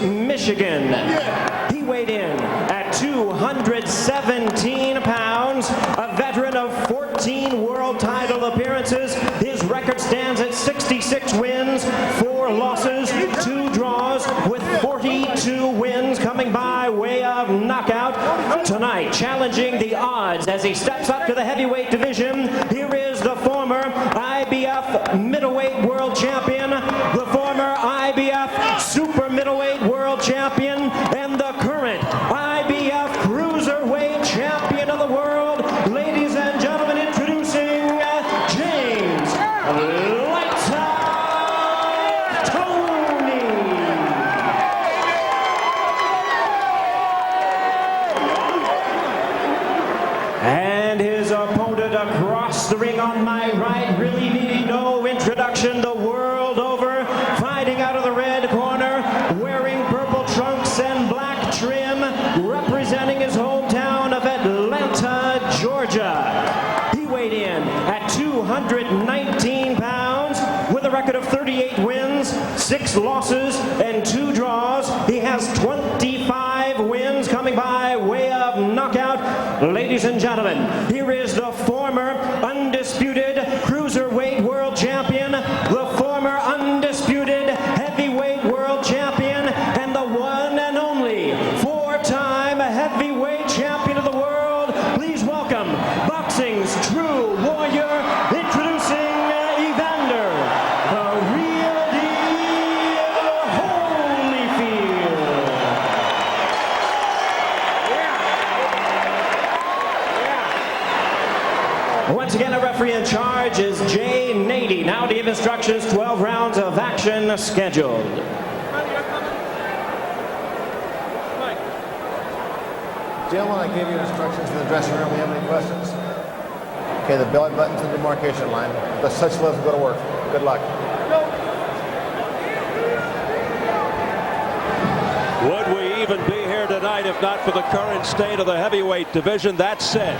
Michigan. He weighed in at 217 pounds, a veteran of 14 world title appearances. His record stands at 66 wins, 4 losses, 2 draws, with 42 wins coming by way of knockout. Tonight, challenging the odds as he steps up to the heavyweight division, here is the former IBF middleweight world champion, the former IBF super middleweight world champion, and the current IBF cruiserweight champion of the world. Ladies and gentlemen, introducing James "Lights Out" Toney. And his opponent across the ring on my right, really needing no introduction the world over, fighting out of the red corner, wearing purple trunks and black trim, representing his hometown of Atlanta, Georgia. He weighed in at 219 pounds with a record of 38 wins, 6 losses, and 2 draws. He has 25 wins coming by way of knockout. Ladies and gentlemen, here is the former undisputed cruiserweight world champion, the former undisputed heavyweight world champion, and the one and only 4-time heavyweight champion of the world. Please welcome boxing's true warrior, introducing Evander, the real deal Holyfield. Once again, a referee in charge is Jay Nady. Now to give instructions, 12 rounds of action scheduled. Jim, when I gave you instructions in the dressing room, do you have any questions? Okay, the belly button's the demarcation line. Let's touch gloves and go to work. Good luck. Would we even be here tonight if not for the current state of the heavyweight division? That said,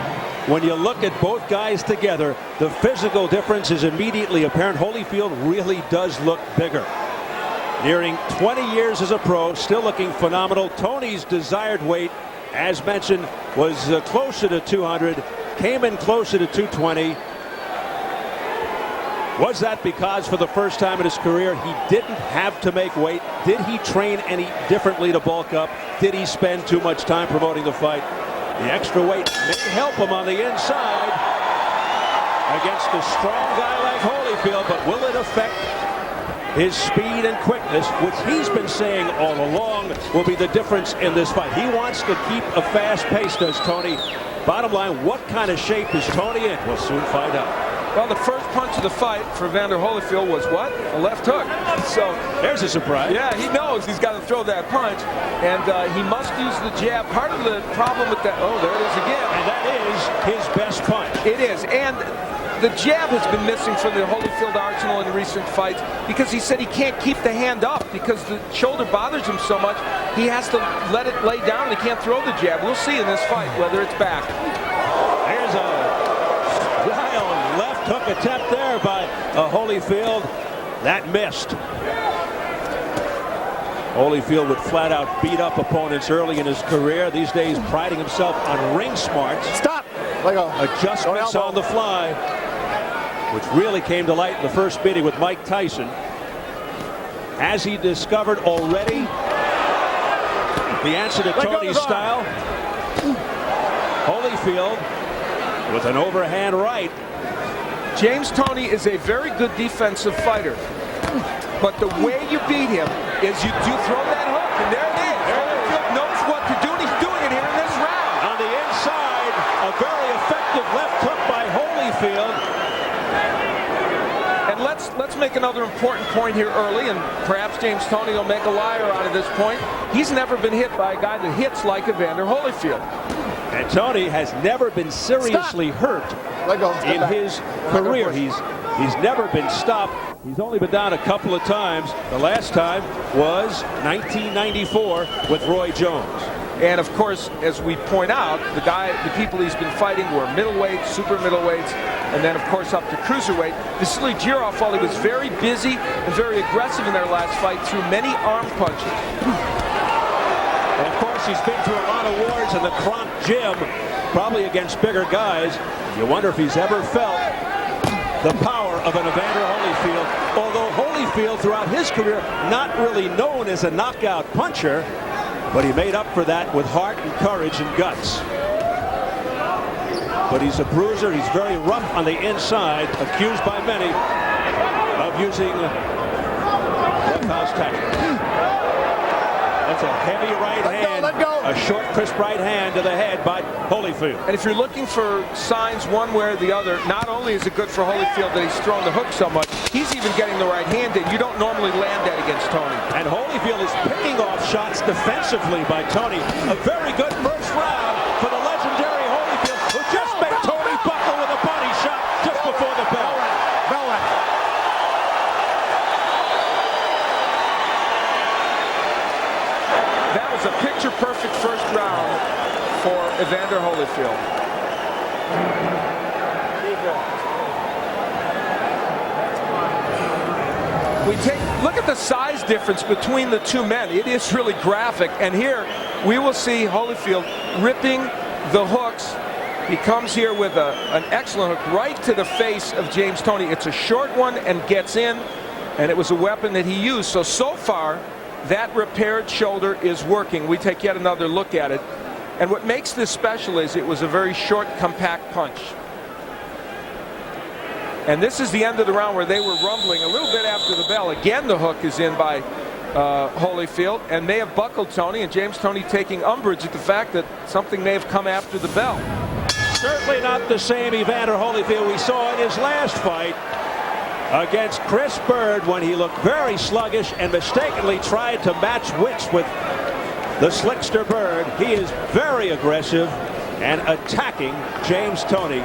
when you look at both guys together, the physical difference is immediately apparent. Holyfield really does look bigger. Nearing 20 years as a pro, still looking phenomenal. Toney's desired weight, as mentioned, was closer to 200, came in closer to 220. Was that because for the first time in his career he didn't have to make weight? Did he train any differently to bulk up? Did he spend too much time promoting the fight? The extra weight may help him on the inside against a strong guy like Holyfield, but will it affect his speed and quickness, which he's been saying all along will be the difference in this fight? He wants to keep a fast pace, does Toney. Bottom line, what kind of shape is Toney in? We'll soon find out. Well, the first punch of the fight for Evander Holyfield was what? A left hook. So there's a surprise. Yeah, he knows he's got to throw that punch, and he must use the jab. Part of the problem with that, oh, there it is again. And that is his best punch. It is, and the jab has been missing from the Holyfield arsenal in recent fights because he said he can't keep the hand up because the shoulder bothers him so much. He has to let it lay down. He can't throw the jab. We'll see in this fight whether it's back. There's a wild left hook attempt there by Holyfield. That missed. Holyfield would flat out beat up opponents early in his career. These days priding himself on ring smarts. Stop! Let go. Adjustments on the fly, which really came to light in the first meeting with Mike Tyson. Has he discovered already the answer to Toney's style? Holyfield with an overhand right. James Toney is a very good defensive fighter, but the way you beat him is you do throw that hook, and there it is. Holyfield knows what to do, and he's doing it here in this round. On the inside, a very effective left hook by Holyfield. And let's make another important point here early, and perhaps James Toney will make a liar out of this point. He's never been hit by a guy that hits like Evander Holyfield. And Toney has never been seriously hurt in his career. He's never been stopped. He's only been down a couple of times. The last time was 1994 with Roy Jones. And of course, as we point out, the people he's been fighting were middleweights, super middleweights, and then of course up to cruiserweight. Vasily Girov, while he was very busy and very aggressive in their last fight, threw many arm punches. course, he's been through a lot of wars in the Kronk gym, probably against bigger guys. You wonder if he's ever felt the power of an Evander Holyfield. Although Holyfield, throughout his career, not really known as a knockout puncher, but he made up for that with heart and courage and guts. But he's a bruiser. He's very rough on the inside, accused by many of using roughouse tactics. That's a heavy right hand. Let go. A short, crisp right hand to the head by Holyfield. And if you're looking for signs one way or the other, not only is it good for Holyfield that he's throwing the hook so much, he's even getting the right hand in. You don't normally land that against Toney. And Holyfield is picking off shots defensively by Toney. A very good first round for the legendary Holyfield, who just made Toney buckle with a body shot just before the bell. That was a picture-perfect first round for Evander Holyfield. Look at the size difference between the two men. It is really graphic. And here we will see Holyfield ripping the hooks. He comes here with an excellent hook right to the face of James Toney. It's a short one and gets in, and it was a weapon that he used. So far, that repaired shoulder is working. We take yet another look at it. And what makes this special is it was a very short, compact punch. And this is the end of the round where they were rumbling a little bit after the bell. Again, the hook is in by Holyfield, and may have buckled Toney, and James Toney taking umbrage at the fact that something may have come after the bell. Certainly not the same Evander Holyfield we saw in his last fight against Chris Bird, when he looked very sluggish and mistakenly tried to match wits with the slickster Bird. He is very aggressive and attacking James Toney,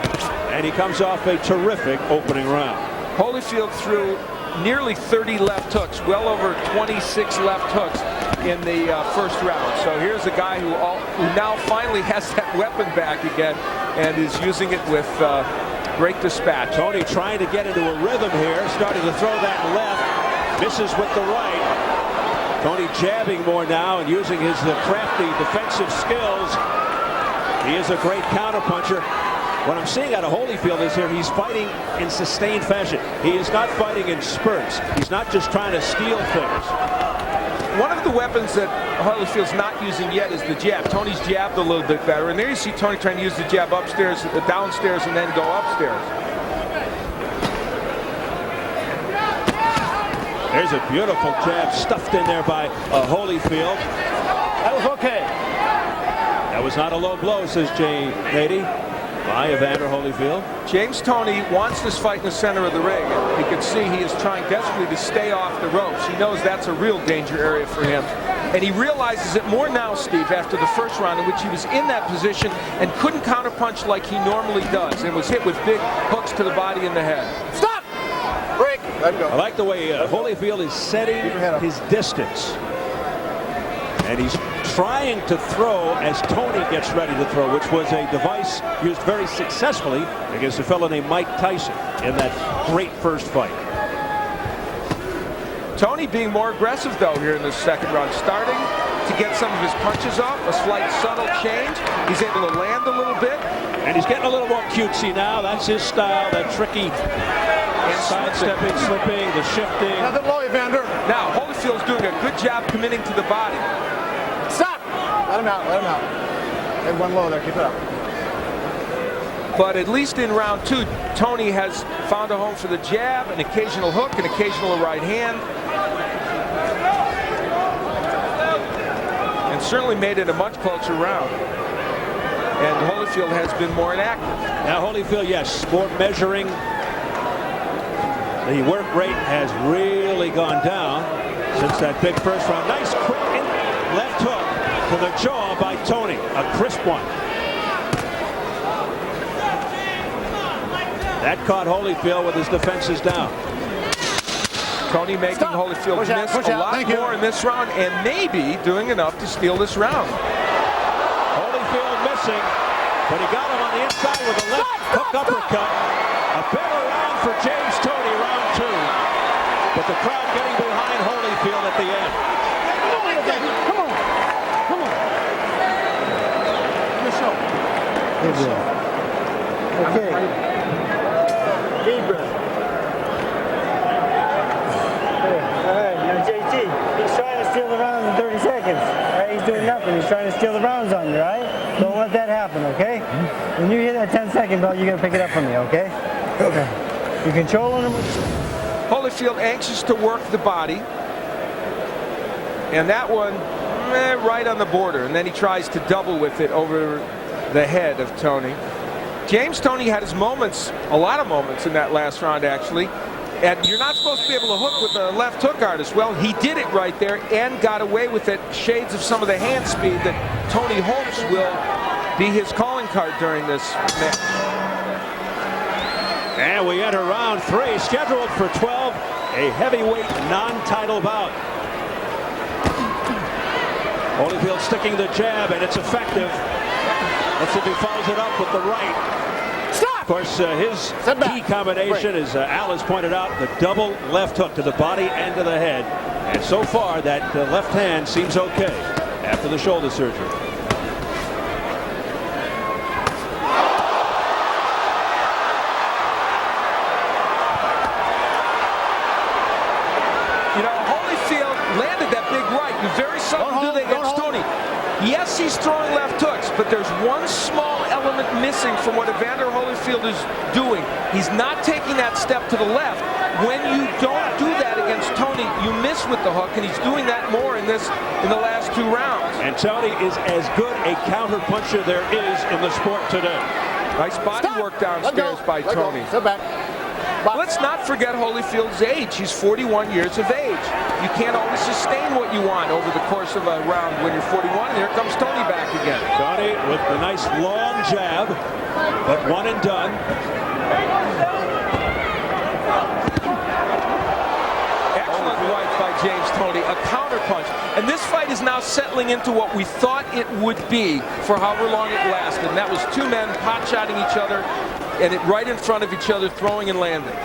and he comes off a terrific opening round. Holyfield threw nearly 30 left hooks, well over 26 left hooks in the first round. So here's a guy who now finally has that weapon back again and is using it with great dispatch. Toney trying to get into a rhythm here, starting to throw that left, misses with the right. Toney jabbing more now and using his crafty defensive skills. He is a great counterpuncher. What I'm seeing out of Holyfield is here, he's fighting in sustained fashion. He is not fighting in spurts. He's not just trying to steal things. One of the weapons that Holyfield's not using yet is the jab. Toney's jabbed a little bit better, and there you see Toney trying to use the jab upstairs, downstairs, and then go upstairs. There's a beautiful jab stuffed in there by Holyfield. That was okay. That was not a low blow, says Jay Nady, by Evander Holyfield. James Toney wants this fight in the center of the ring. You can see he is trying desperately to stay off the ropes. He knows that's a real danger area for him. And he realizes it more now, Steve, after the first round, in which he was in that position and couldn't counterpunch like he normally does, and was hit with big hooks to the body and the head. Stop! Break! Let go. I like the way Holyfield is setting his distance. And he's trying to throw as Toney gets ready to throw, which was a device used very successfully against a fellow named Mike Tyson in that great first fight. Toney being more aggressive, though, here in the second round, starting to get some of his punches off, a slight subtle change. He's able to land a little bit. And he's getting a little more cutesy now. That's his style, that tricky sidestepping, slipping, the shifting. Nothing low, Evander. Now, Holyfield's doing a good job committing to the body. Stop! Let him out, let him out. Get one low there, keep it up. But at least in round two, Toney has found a home for the jab, an occasional hook, an occasional right hand. And certainly made it a much closer round. And Holyfield has been more inactive. Now Holyfield, yes, more measuring. The work rate has really gone down since that big first round. Nice quick left hook to the jaw by Toney, a crisp one. That caught Holyfield with his defenses down. Toney making Holyfield miss a lot more in this round, and maybe doing enough to steal this round. Holyfield missing, but he got him on the inside with a left hook uppercut. A better round for James Toney, round two. But the crowd getting behind Holyfield at the end. Come on. Come on. Good deal. Okay. Deep breath. All right, now JT, he's trying to steal the round in 30 seconds. All right, he's doing nothing. He's trying to steal the rounds on you, all right? Don't let that happen, okay? When you hit that 10-second bell, you got to pick it up from me, okay? Okay. You're controlling him. Holyfield anxious to work the body. And that one, right on the border. And then he tries to double with it over the head of Toney. James Toney had his moments, a lot of moments in that last round, actually. And you're not supposed to be able to hook with a left hook artist. Well, he did it right there and got away with it. Shades of some of the hand speed that Toney hopes will be his calling card during this match. And we enter round 3, scheduled for 12, a heavyweight non-title bout. Holyfield sticking the jab, and it's effective. Let's see if he follows it up with the right. Stop! Of course, his key combination, as Al has pointed out, the double left hook to the body and to the head. And so far, that left hand seems okay after the shoulder surgery. You know, Holyfield landed that big right. You very seldom do that against Toney. Yes, he's throwing left hooks, but there's one small element missing from what Evander Holyfield is doing. He's not taking that step to the left. When you don't do that against Toney, you miss with the hook, and he's doing that more in the last 2 rounds. And Toney is as good a counter puncher there is in the sport today. Nice body work downstairs by Toney. Sit back. Let's not forget Holyfield's age. He's 41 years of age. You can't always sustain what you want over the course of a round when you're 41. And here comes Toney back again. Toney with the nice long jab, but one and done. Excellent right by James Toney, a counter punch. And this fight is now settling into what we thought it would be for however long it lasted. And that was 2 men pot-shotting each other, and it right in front of each other, throwing and landing.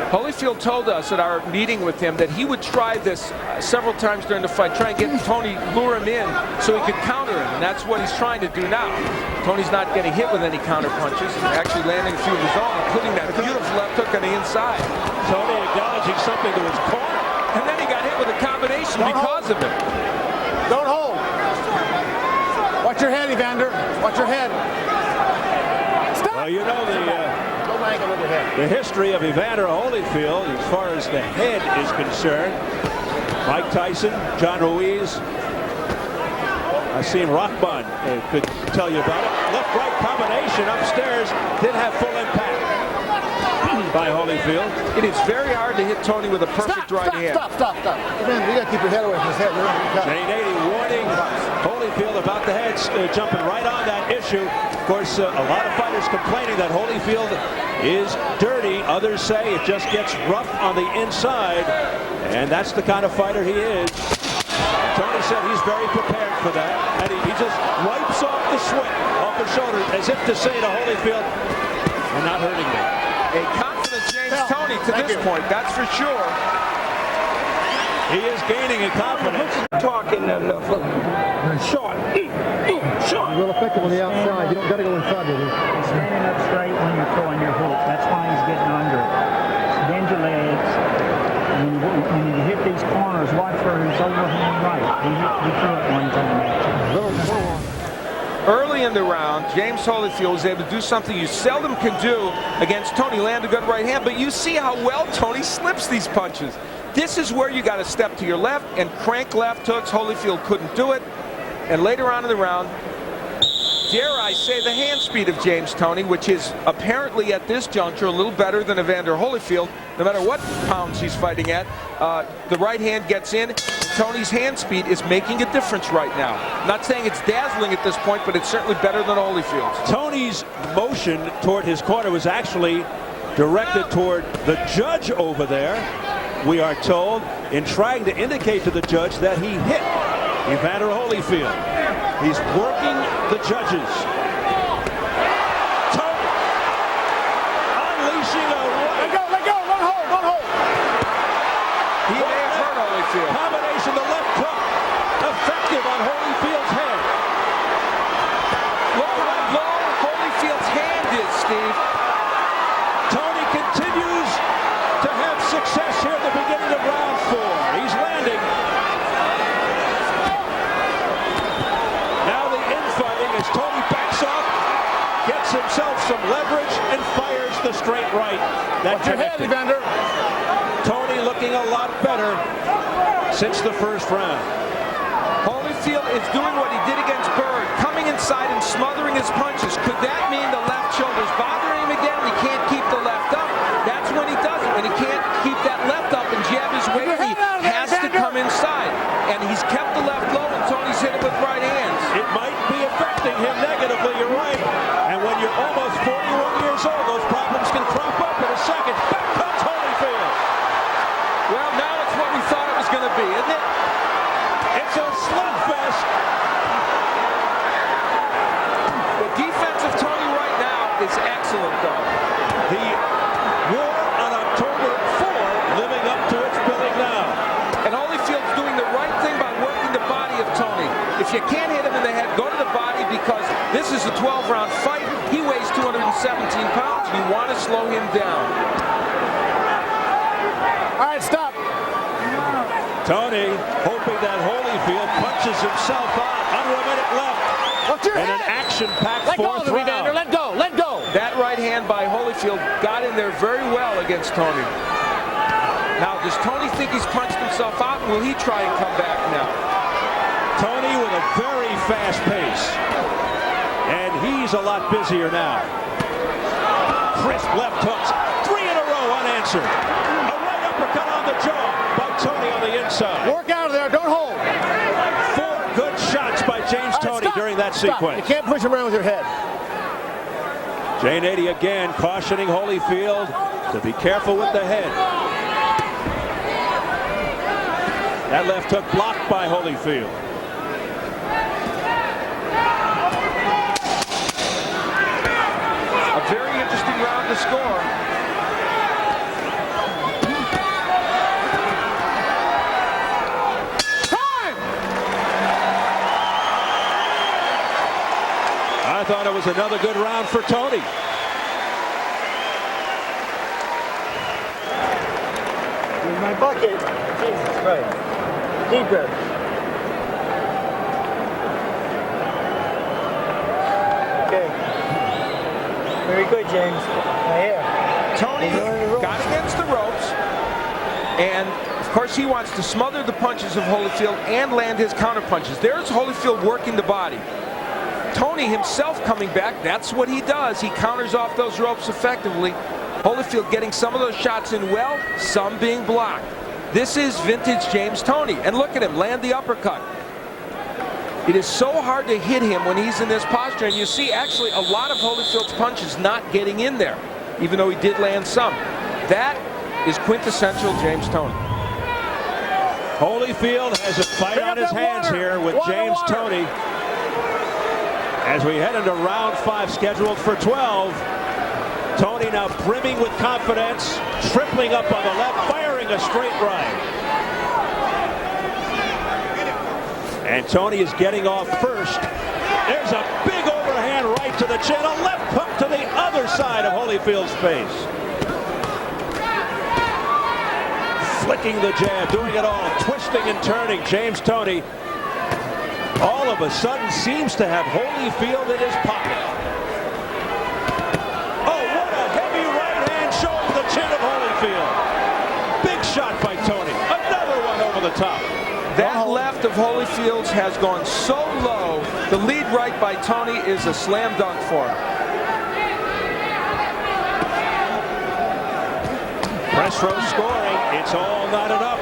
Holyfield told us at our meeting with him that he would try this several times during the fight, try and get Toney, lure him in so he could counter him, and that's what he's trying to do now. Toney's not getting hit with any counter punches, actually landing a few of his own, including that beautiful left hook on the inside. Toney acknowledging something to his corner. And then he got hit with a combination because of it. Don't hold. Watch your head, Evander. Watch your head. Stop. Well, you know The the history of Evander Holyfield as far as the head is concerned. Mike Tyson, John Ruiz, Asim Rahman could tell you about it. Left-right combination upstairs did have full impact by Holyfield. It is very hard to hit Toney with a perfect right hand. Stop. Man, you got to keep your head away from his head. Jane 80 warning Holyfield about the head, jumping right on that issue. Of course, a lot of fighters complaining that Holyfield is dirty. Others say it just gets rough on the inside, and that's the kind of fighter he is. Toney said he's very prepared for that, and he just wipes off the sweat off his shoulder as if to say to Holyfield, "You're not hurting me." A confident James Toney to this point, that's for sure. He is gaining in confidence. Talking short. Short. Real effective on the outside. You don't got to go inside with it. Standing up straight when you're throwing your hook. That's why he's getting under it. Bend your legs. And when you hit these corners, watch for his overhand right. He threw it one time, actually. Early in the round, James Holyfield was able to do something you seldom can do against Toney, land a good right hand, but you see how well Toney slips these punches. This is where you got to step to your left and crank left hooks. Holyfield couldn't do it. And later on in the round, dare I say, the hand speed of James Toney, which is apparently at this juncture a little better than Evander Holyfield, no matter what pounds he's fighting at. The right hand gets in. Toney's hand speed is making a difference right now. Not saying it's dazzling at this point, but it's certainly better than Holyfield's. Tony's motion toward his corner was actually directed toward the judge over there, we are told, in trying to indicate to the judge that he hit Evander Holyfield. He's working the judges. Toney on Holyfield. Combination, the left hook, effective on Holyfield's head. Look how low Holyfield's hand is, Steve. Toney continues to have success here at the beginning of round 4. He's landing. Now the infighting as Toney backs off, gets himself some leverage, and fires the straight right. That Watch your head, connected. Evander. Toney looking a lot better since the first round. Holyfield is doing what he did against Bird, coming inside and smothering his punches. Could that mean the left shoulder's bothering him again? He can't keep the left up. That's when he does it. When he can't keep that left up and jab his weight, he has to come inside. And he's kept the left low, and Toney's hit it with right hands. It might be affecting him negatively, you're right. And when you're almost 41 years old, those problems can crop up in a second. Back comes Holyfield. Well, now it's what we thought it was going to be, isn't it? It's a slugfest. The defense of Toney right now is excellent, though. The war on October 4 living up to its billing now. And Holyfield's doing the right thing by working the body of Toney. If you can't hit him in the head, go to the body, because this is a 12-round fight. He weighs 217 pounds. You want to slow him down. All right, stop. Toney hoping that Holyfield punches himself out. Under a minute left. Watch your And an head. action-packed Let go fourth of him, Evander. round. Let go. Let go. That right hand by Holyfield got in there very well against Toney. Now, does Toney think he's punched himself out? Will he try and come back now? Toney with a very fast pace. And he's a lot busier now. Crisp left hooks. 3 in a row unanswered. A right uppercut on the jaw by Toney on the inside. Work out of there. Don't hold. 4 good shots by James All right, Toney stop. during that Stop. sequence. You can't push him around with your head. Jay Nady again cautioning Holyfield to be careful with the head. That left hook blocked by Holyfield. A very interesting round to score. I thought it was another good round for Toney. Here's my bucket. Jesus Christ. Deeper. Okay. Very good, James. Right here. Toney He's on the ropes. got against the ropes, and of course he wants to smother the punches of Holyfield and land his counter punches. There's Holyfield working the body. Toney himself coming back, that's what he does. He counters off those ropes effectively. Holyfield getting some of those shots in well, some being blocked. This is vintage James Toney. And look at him, land the uppercut. It is so hard to hit him when he's in this posture, and you see actually a lot of Holyfield's punches not getting in there, even though he did land some. That is quintessential James Toney. Holyfield has a fight on his hands here with James Toney. As we head into round 5 scheduled for 12. Toney now brimming with confidence, tripling up on the left, firing a straight right. And Toney is getting off first. There's a big overhand right to the chin, a left hook to the other side of Holyfield's face. Flicking the jab, doing it all, twisting and turning. James Toney all of a sudden seems to have Holyfield in his pocket. Oh, what a heavy right hand showing the chin of Holyfield. Big shot by Toney. Another one over the top. That left of Holyfield's has gone so low. The lead right by Toney is a slam dunk for him. Press row scoring. It's all not enough.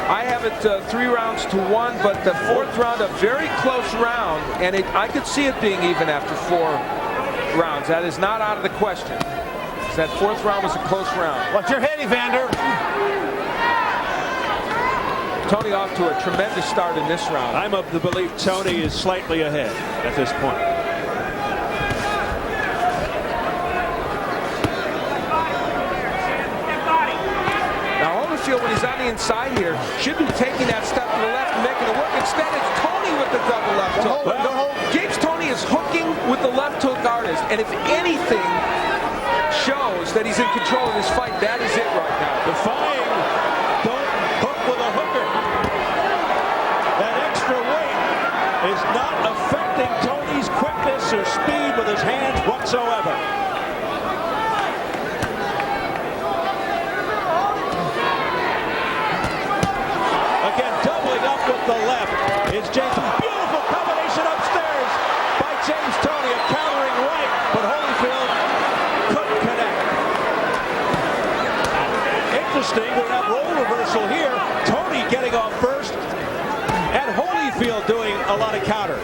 I have it 3 rounds to 1, but the 4th round, a very close round, and I could see it being even after 4 rounds. That is not out of the question. That 4th round was a close round. Watch your head, Evander. Toney off to a tremendous start in this round. I'm of the belief Toney is slightly ahead at this point. Holyfield, when he's on the inside here, should be taking that step to the left and making it work. Instead, it's Toney with the double left hook. James Toney is hooking with the left hook artist, and if anything shows that he's in control of this fight, that is it right now. Defying, don't hook with a hooker. That extra weight is not affecting Toney's quickness or speed with his hands whatsoever. Again, doubling up with the left is James. Beautiful combination upstairs by James Toney, a countering right, but Holyfield couldn't connect. Interesting, we have role reversal here. Toney getting off first, and Holyfield doing a lot of counter.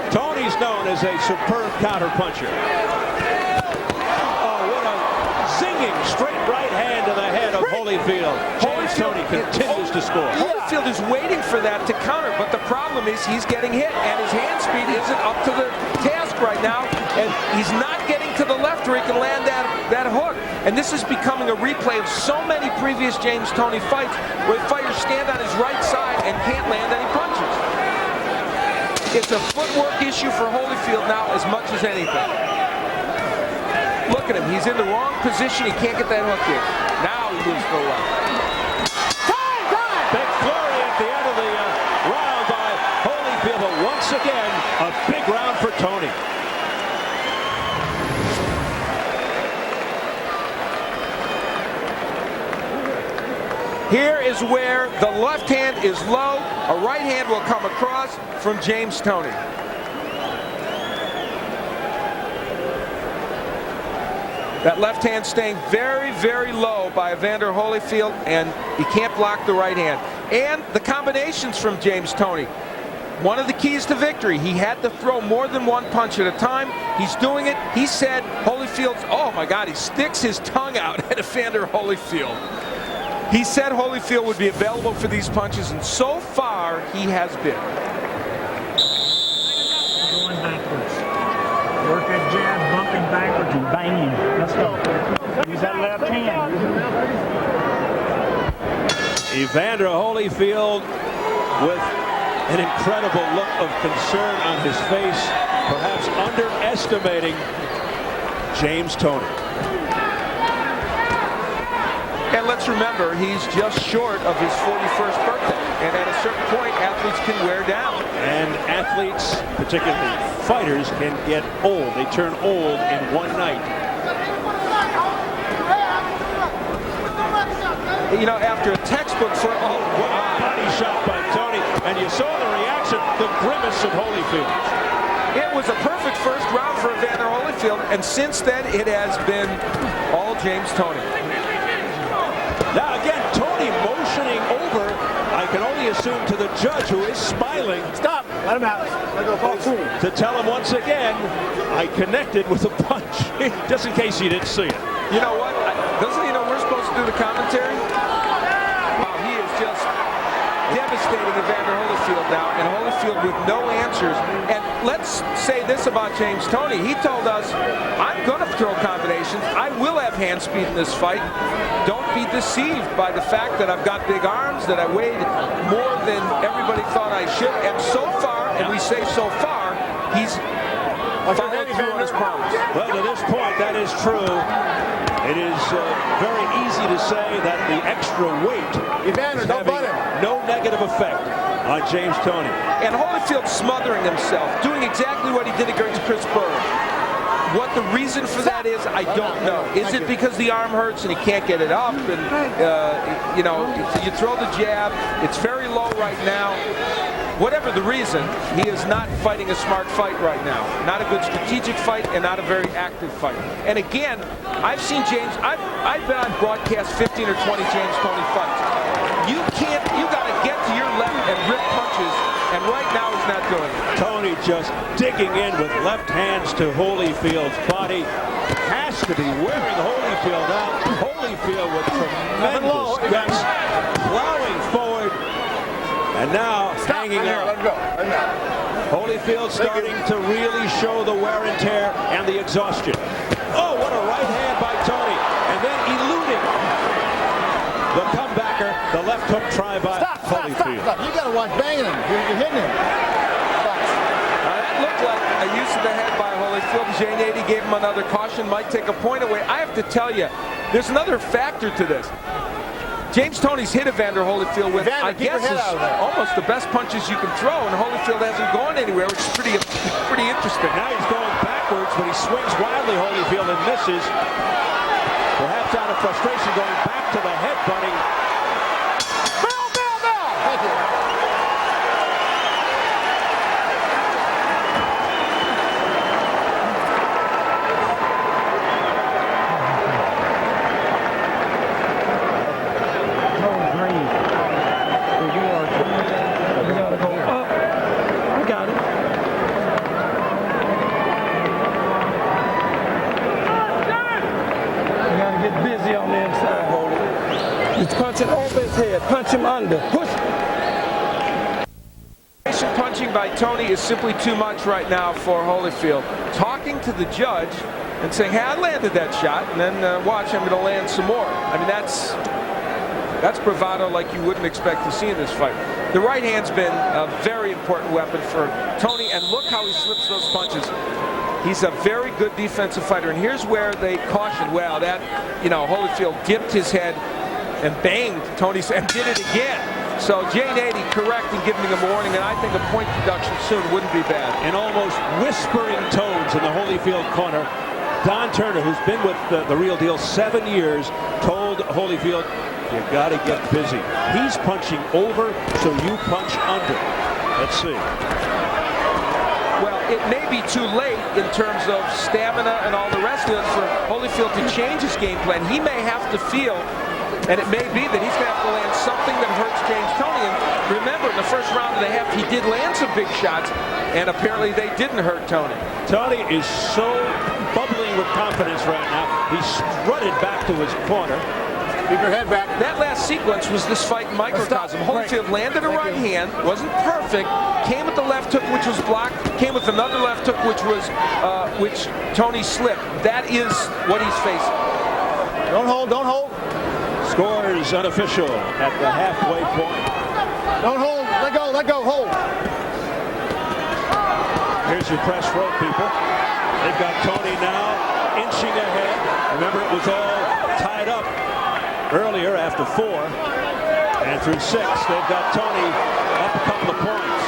Toney's known as a superb counter puncher. Oh, what a zinging straight right hand to the head of Holyfield. James Toney continues to score. Holyfield is waiting for that to counter, but the problem is he's getting hit, and his hand speed isn't up to the task right now, and he's not getting to the left where he can land that hook. And this is becoming a replay of so many previous James Toney fights where the fighters stand on his right side and can't land any punches. It's a footwork issue for Holyfield now as much as anything. Look at him. He's in the wrong position. He can't get that hook in. Now he moves to the left. Big flurry at the end of the round by Holyfield, but once again, a big round for Toney. Here is where the left hand is low. A right hand will come across from James Toney. That left hand staying very, very low by Evander Holyfield, and he can't block the right hand. And the combinations from James Toney. One of the keys to victory, he had to throw more than one punch at a time. He's doing it. He said Holyfield's, oh my God, he sticks his tongue out at Evander Holyfield. He said Holyfield would be available for these punches, and so far he has been. Going backwards. Work that jab, bumping backwards and banging. Let's go. Use that left hand. Evander Holyfield with an incredible look of concern on his face, perhaps underestimating James Toney. And let's remember, he's just short of his 41st birthday. And at a certain point, athletes can wear down. And athletes, particularly fighters, can get old. They turn old in one night. You know, after a textbook for What a body shot by Toney. And you saw the reaction, the grimace of Holyfield. it was a perfect first round for Evander Holyfield, and since then it has been all James Toney. Now again, Toney motioning over, I can only assume to the judge, who is smiling. Stop. Let him out. Let go, folks. To tell him once again, I connected with a punch, just in case he didn't see it. You know what? Doesn't he know we're supposed to do the commentary? Wow, he is just devastating Evander Holyfield now, and Holyfield with no answers. And let's say this about James Toney. He told us, I'm going to throw combinations. I will have hand speed in this fight. Don't be deceived by the fact that I've got big arms, that I weighed more than everybody thought I should. And so far, and we say so far, he's followed through on his promise. Well, to this point, that is true. It is very easy to say that the extra weight Evander, is don't having butt him. no negative effect on James Toney. And Holyfield smothering himself, doing exactly what he did against Chris Berg. What the reason for that is, I don't know. Is it because the arm hurts and he can't get it up? And, you know, you throw the jab. It's very low right now. Whatever the reason, he is not fighting a smart fight right now. Not a good strategic fight and not a very active fight. And again, I've seen James, I've been on broadcast 15 or 20 James Toney fights. You got to get to your left and rip punches, and right now he's not doing it. Toney just digging in with left hands to Holyfield's body. Has to be wearing Holyfield out. Holyfield with tremendous guts, plowing forward, and now hanging out. Let go. Let go. Holyfield starting to really show the wear and tear and the exhaustion. Oh, what a right hand by Toney. And then eluding marker. The left hook try by Holyfield. Stop. You got to watch banging him. You're hitting him. That looked like a use of the head by Holyfield. J80 gave him another caution, might take a point away. I have to tell you, there's another factor to this. James Toney's hit Evander Holyfield with, I guess, is almost the best punches you can throw, and Holyfield hasn't gone anywhere, which is pretty interesting. Now he's going backwards, but he swings wildly, Holyfield, and misses. Perhaps out of frustration, going back to the headbutting. Bell! Thank you. Punch it over his head. Punch him under. Push. Punching by Toney is simply too much right now for Holyfield. Talking to the judge and saying, hey, I landed that shot, and then watch, I'm going to land some more. I mean, that's bravado like you wouldn't expect to see in this fight. The right hand's been a very important weapon for Toney, and look how he slips those punches. He's a very good defensive fighter, and here's where they cautioned, well, that, Holyfield dipped his head and banged Toney's and did it again. So J80 correct in giving him a warning, and I think a point deduction soon wouldn't be bad. In almost whispering tones in the Holyfield corner, Don Turner, who's been with the real deal 7 years, told Holyfield, you got to get busy. He's punching over, so you punch under. Let's see. Well, it may be too late in terms of stamina and all the rest of it for Holyfield to change his game plan. He may have to feel, and it may be that he's going to have to land something that hurts James Toney. And remember, in the first round and a half, he did land some big shots, and apparently they didn't hurt Toney. Toney is so bubbling with confidence right now. He strutted back to his corner. Keep your head back. That last sequence was this fight in microcosm. Holyfield landed a right hand, wasn't perfect, came with the left hook, which was blocked, came with another left hook, which Toney slipped. That is what he's facing. Don't hold. Score is unofficial at the halfway point. Don't hold. Let go. Hold. Here's your press row, people. They've got Toney now inching ahead. Remember, it was all tied up earlier after 4. And through 6, they've got Toney up a couple of points.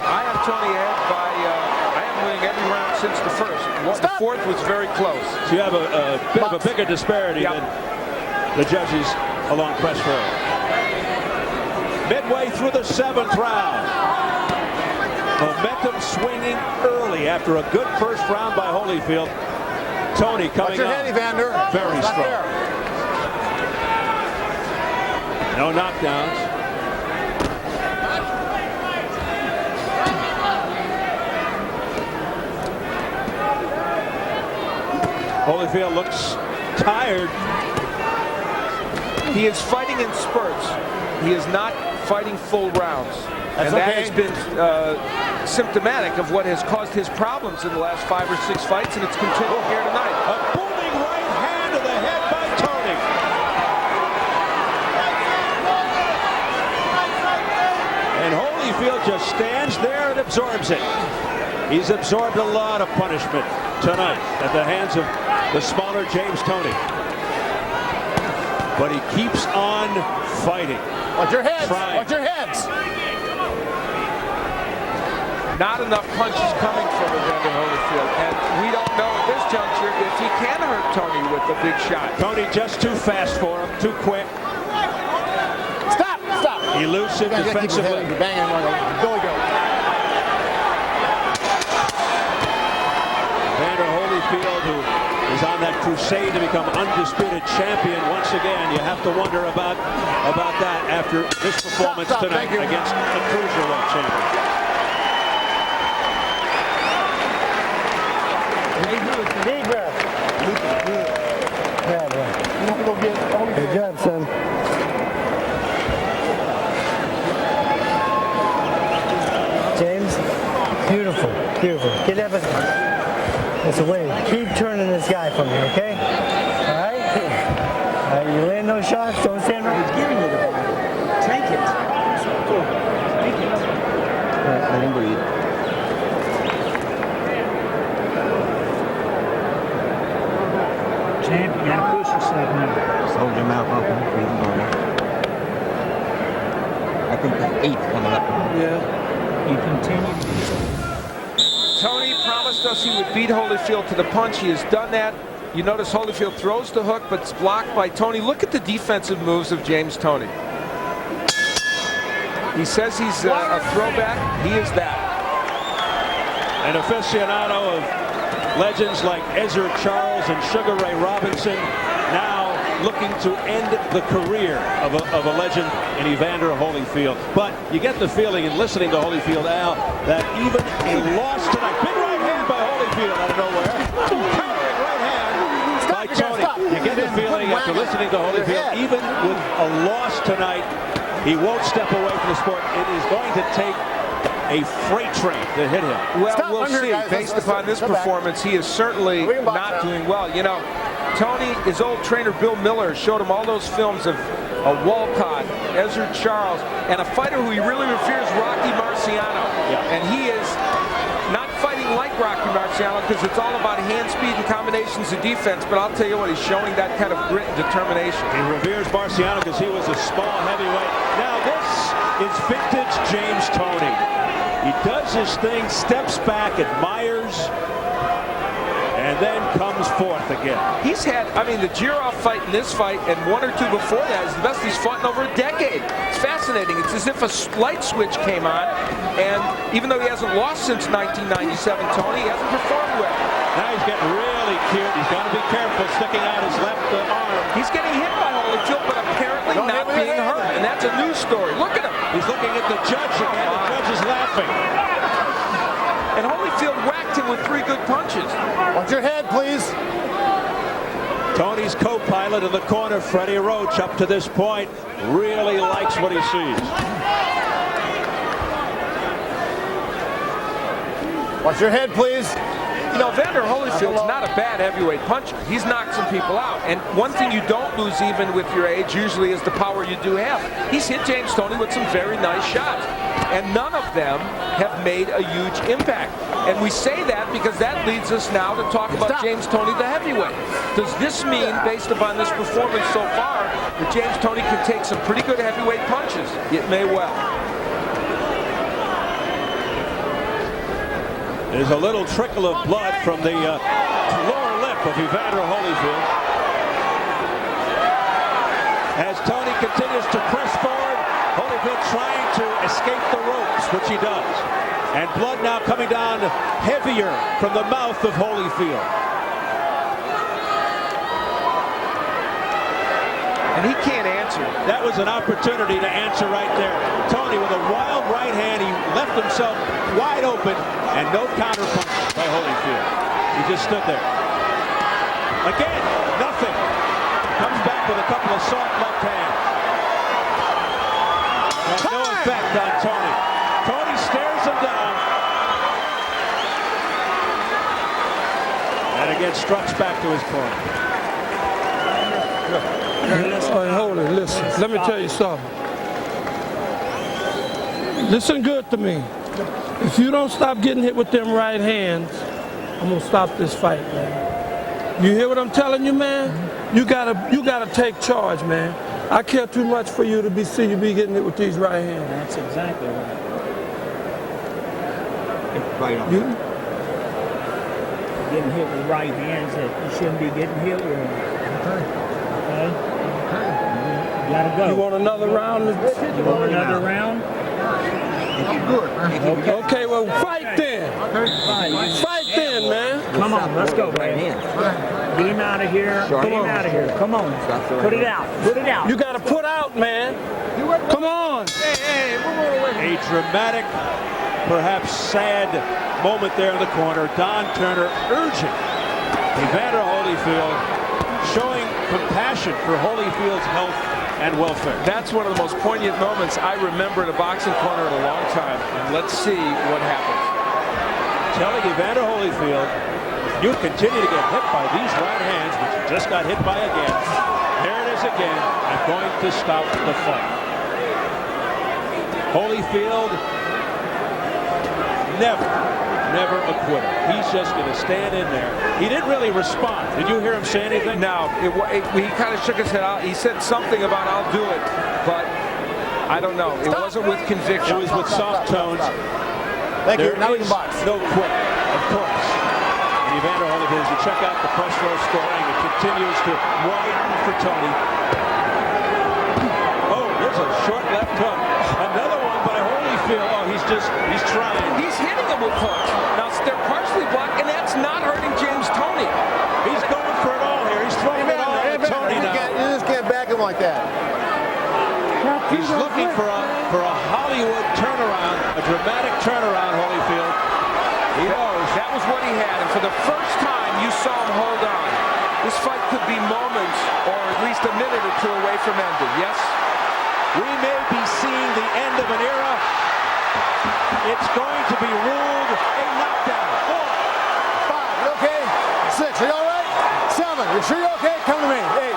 I have Toney ahead by, I am winning every round since the first. The fourth was very close. So you have a bit of a bigger disparity than the judges along press row. Midway through the 7th round. Momentum swinging early after a good first round by Holyfield. Toney coming Watch your head, Evander. Very Not strong. there. No knockdowns. Holyfield looks tired. He is fighting in spurts. He is not fighting full rounds. And that has been symptomatic of what has caused his problems in the last 5 or 6 fights, and it's continuing here tonight. A booming right hand to the head by Toney. And Holyfield just stands there and absorbs it. He's absorbed a lot of punishment tonight at the hands of the smaller James Toney. But he keeps on fighting. Watch your heads. Trying. Watch your heads. Not enough punches coming from Evander Holyfield, and we don't know at this juncture if he can hurt Toney with a big shot. Toney just too fast for him, too quick. Stop. Elusive defensively. Banging. Go. Evander Holyfield, who is on that crusade to become undisputed champion once again. You have to wonder about that after this performance tonight against the cruiserweight champion. Deep breath. Good job, son. James, beautiful. Get that. That's a way. Keep turning this guy for me, okay? All right? You land those shots, don't stand right. He's giving you the ball. Let him breathe. Champ, you gotta push yourself now. Just hold your mouth open. Breathe normal. I think the 8th coming up. Yeah. You continue. Tony promised us he would beat Holyfield to the punch. He has done that. You notice Holyfield throws the hook, but it's blocked by Toney. Look at the defensive moves of James Toney. He says he's a throwback. He is that. An aficionado of legends like Ezra Charles and Sugar Ray Robinson, now looking to end the career of a legend in Evander Holyfield. But you get the feeling in listening to Holyfield, Al, that even a loss tonight, big right hand by Holyfield out of nowhere, countering right hand by Toney. You get the feeling after listening to Holyfield, even with a loss tonight, he won't step away from the sport. It is going to take a freight train to hit him. Well, we'll see. Based upon this performance, he is certainly not doing well. You know, Toney, his old trainer Bill Miller showed him all those films of Walcott, Ezra Charles, and a fighter who he really reveres, Rocky Marciano. Yeah. And he is not fighting like Rocky Marciano because it's all about hand speed and combinations of defense, but I'll tell you what, he's showing that kind of grit and determination. He reveres Marciano because he was a small heavyweight. Now this is vintage James Toney. He does his thing, steps back, admires, and then comes forth again. He's had, I mean, the Jirov fight and this fight and one or two before that is the best he's fought in over a decade. It's fascinating. It's as if a light switch came on, and even though he hasn't lost since 1997, Toney hasn't performed well. Now he's getting really cute. He's got to be careful sticking out his left arm. He's getting hit by Holyfield, but apparently not being hurt, and that's a news story. Look at him. He's looking at the judge again. The judge is laughing. And Holyfield whacked him with 3 good punches. Watch your head, please. Toney's co-pilot in the corner, Freddie Roach, up to this point, really likes what he sees. Watch your head, please. You know, Evander Holyfield's not a bad heavyweight puncher. He's knocked some people out. And one thing you don't lose even with your age usually is the power you do have. He's hit James Toney with some very nice shots. And none of them have made a huge impact. And we say that because that leads us now to talk about James Toney, the heavyweight. Does this mean, based upon this performance so far, that James Toney can take some pretty good heavyweight punches? It may well. There's a little trickle of blood from the lower lip of Evander Holyfield. As Toney continues to press forward, Holyfield trying to escape the ropes, which he does. And blood now coming down heavier from the mouth of Holyfield. And he can't answer. That was an opportunity to answer right there. Toney with a wild right hand, he left himself wide open, and no counterpunch by Holyfield. He just stood there. Again, nothing. Comes back with a couple of soft left hands. And no effect on Toney. Toney stares him down. And again struts back to his corner. Hey, hold it, listen. Let me tell you something. Listen good to me. If you don't stop getting hit with them right hands, I'm gonna stop this fight, man. You hear what I'm telling you, man? You gotta take charge, man. I care too much for you to see you be getting hit with these right hands. That's exactly right. Right on. You, Getting hit with right hands that you shouldn't be getting hit with. Okay? You gotta go. you want another round? You want another round? Okay, well, fight then. Fight then, man. Come on, let's go, man. Get him out of here. Get him out of here. Come on. Put it out. Put it out. You gotta put out, man. Come on. A dramatic, perhaps sad moment there in the corner. Don Turner urging Evander Holyfield, showing compassion for Holyfield's health and welfare. That's one of the most poignant moments I remember in a boxing corner in a long time. And let's see what happens. Telling Evander Holyfield, you continue to get hit by these right hands, which you just got hit by again. There it is again. I'm going to stop the fight. Holyfield never a quitter. He's just going to stand in there. He didn't really respond. Did you hear him say anything? No. He kind of shook his head out. He said something about "I'll do it," but I don't know. It wasn't with conviction. It was with soft tones. Thank you. There Now we is can box. no quit, of course. And Evander Holyfield, as you check out the press row scoring, it continues to widen for Toney. Oh, there's a short left hook. Another one by Holyfield. Oh, he's trying. He's hitting him with hooks. Now they're partially blocked, and that's not hurting James Toney. He's going for it all here. He's throwing it all at Toney now. You just can't back him like that. He's looking for a Hollywood turnaround, a dramatic turnaround, Holyfield. He knows. That was what he had, and for the first time you saw him hold on. This fight could be moments or at least a minute or two away from ending, yes? We may be seeing the end of an era. It's going to be ruled a knockdown. 4, 5, you okay? 6, are you all right? 7, you sure you're okay? Come to me. 8.